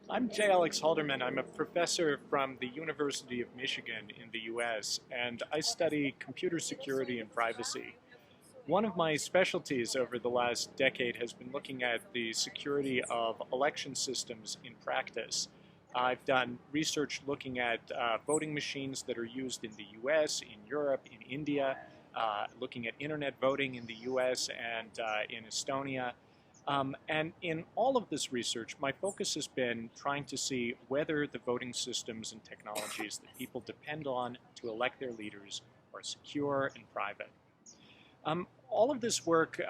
I'm J. Alex Halderman. I'm a professor from the University of Michigan in the US, and I study computer security and privacy. One of my specialties over the last decade has been looking at the security of election systems in practice. I've done research looking at voting machines that are used in the US, in Europe, in India, looking at internet voting in the US and in Estonia. And in all of this research, my focus has been trying to see whether the voting systems and technologies that people depend on to elect their leaders are secure and private. All of this work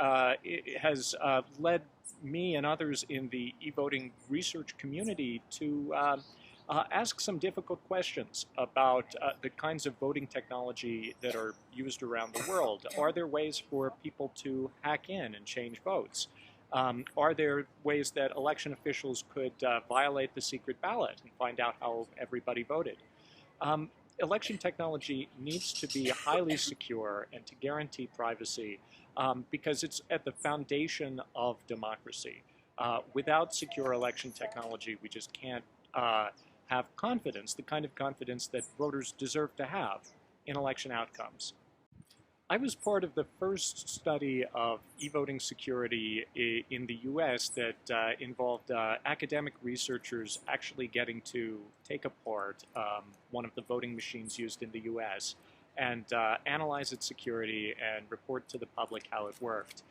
has led me and others in the e-voting research community to ask some difficult questions about the kinds of voting technology that are used around the world. Are there ways for people to hack in and change votes? Are there ways that election officials could violate the secret ballot and find out how everybody voted? Election technology needs to be highly secure and to guarantee privacy because it's at the foundation of democracy. Without secure election technology, we just can't have confidence, the kind of confidence that voters deserve to have in election outcomes. I was part of the first study of e-voting security in the US that involved academic researchers actually getting to take apart one of the voting machines used in the US and analyze its security and report to the public how it worked.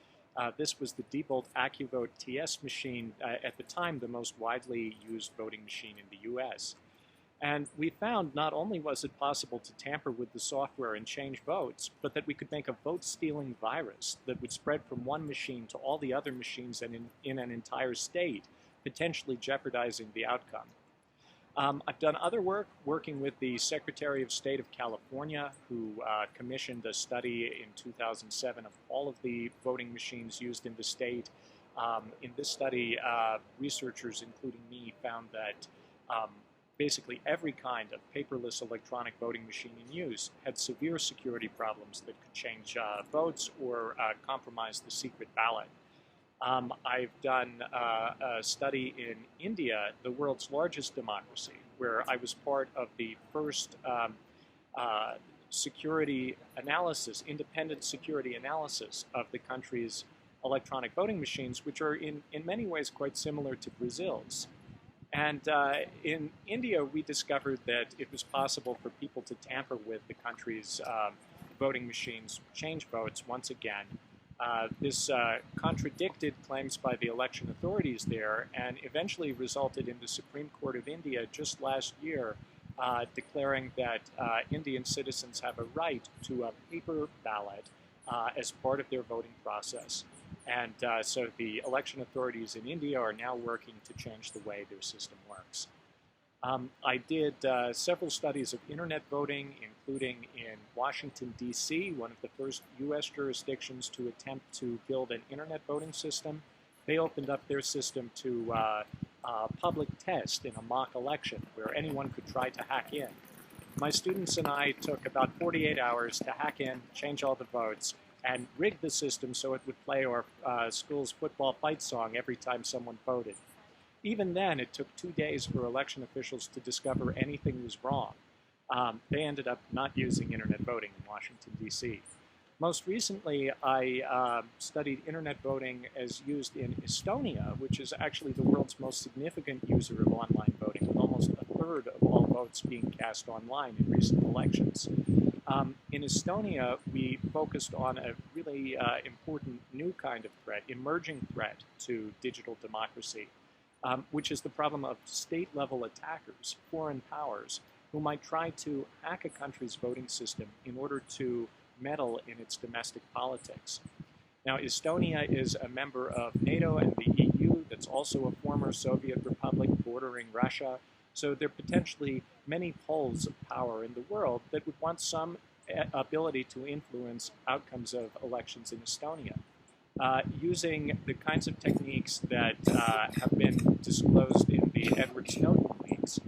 This was the Diebold AccuVote TS machine, at the time the most widely used voting machine in the US. And we found not only was it possible to tamper with the software and change votes, but that we could make a vote-stealing virus that would spread from one machine to all the other machines and in an entire state, potentially jeopardizing the outcome. I've done other work working with the Secretary of State of California, who commissioned a study in 2007 of all of the voting machines used in the state. In this study, researchers, including me, found that basically every kind of paperless electronic voting machine in use had severe security problems that could change votes or compromise the secret ballot. I've done a study in India, the world's largest democracy, where I was part of the first security analysis, independent security analysis of the country's electronic voting machines, which are in many ways quite similar to Brazil's. And in India, we discovered that it was possible for people to tamper with the country's voting machines, change votes once again. This contradicted claims by the election authorities there and eventually resulted in the Supreme Court of India just last year declaring that Indian citizens have a right to a paper ballot as part of their voting process. And so the election authorities in India are now working to change the way their system works. I did several studies of internet voting, including in Washington, D.C., one of the first U.S. jurisdictions to attempt to build an internet voting system. They opened up their system to public test in a mock election where anyone could try to hack in. My students and I took about 48 hours to hack in, change all the votes, and rig the system so it would play our school's football fight song every time someone voted. Even then, it took 2 days for election officials to discover anything was wrong. They ended up not using internet voting in Washington, D.C. Most recently, I studied internet voting as used in Estonia, which is actually the world's most significant user of online voting, with almost a third of all votes being cast online in recent elections. In Estonia, we focused on a really important new kind of threat, emerging threat to digital democracy, which is the problem of state-level attackers, foreign powers, who might try to hack a country's voting system in order to meddle in its domestic politics. Now, Estonia is a member of NATO and the EU that's also a former Soviet republic bordering Russia. So there are potentially many poles of power in the world that would want some ability to influence outcomes of elections in Estonia. Using the kinds of techniques that have been disclosed in the Edward Snowden leaks,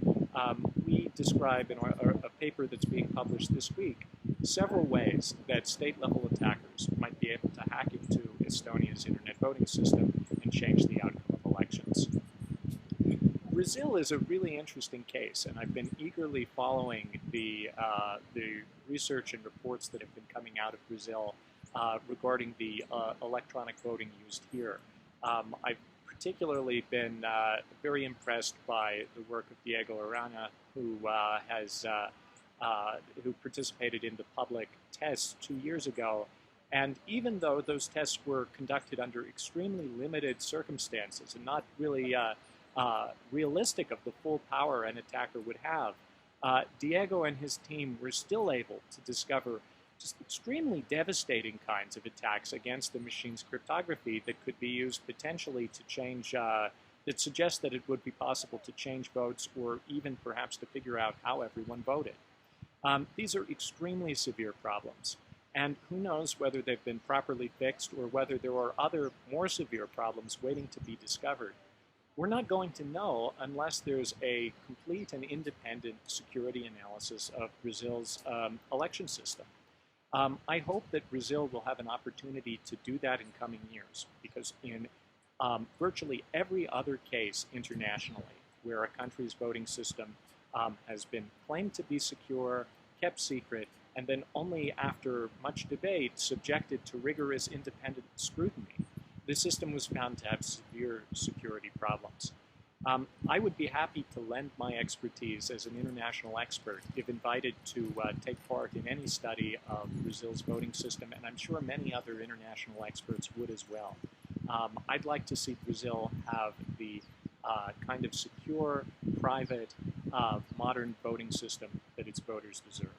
we describe in a paper that's being published this week several ways that state-level attackers might be able to hack into Estonia's internet voting system and change the outcome of elections. Brazil is a really interesting case, and I've been eagerly following the research and reports that have been coming out of Brazil regarding the electronic voting used here. I've particularly been very impressed by the work of Diego Arana, who who participated in the public tests 2 years ago. And even though those tests were conducted under extremely limited circumstances and not really realistic of the full power an attacker would have, Diego and his team were still able to discover just extremely devastating kinds of attacks against the machine's cryptography that could be used potentially to change, that suggest that it would be possible to change votes or even perhaps to figure out how everyone voted. These are extremely severe problems. And who knows whether they've been properly fixed or whether there are other more severe problems waiting to be discovered. We're not going to know unless there's a complete and independent security analysis of Brazil's election system. I hope that Brazil will have an opportunity to do that in coming years, because in virtually every other case internationally where a country's voting system has been claimed to be secure, kept secret, and then only after much debate subjected to rigorous independent scrutiny, the system was found to have severe security problems. I would be happy to lend my expertise as an international expert if invited to take part in any study of Brazil's voting system, and I'm sure many other international experts would as well. I'd like to see Brazil have the kind of secure, private, modern voting system that its voters deserve.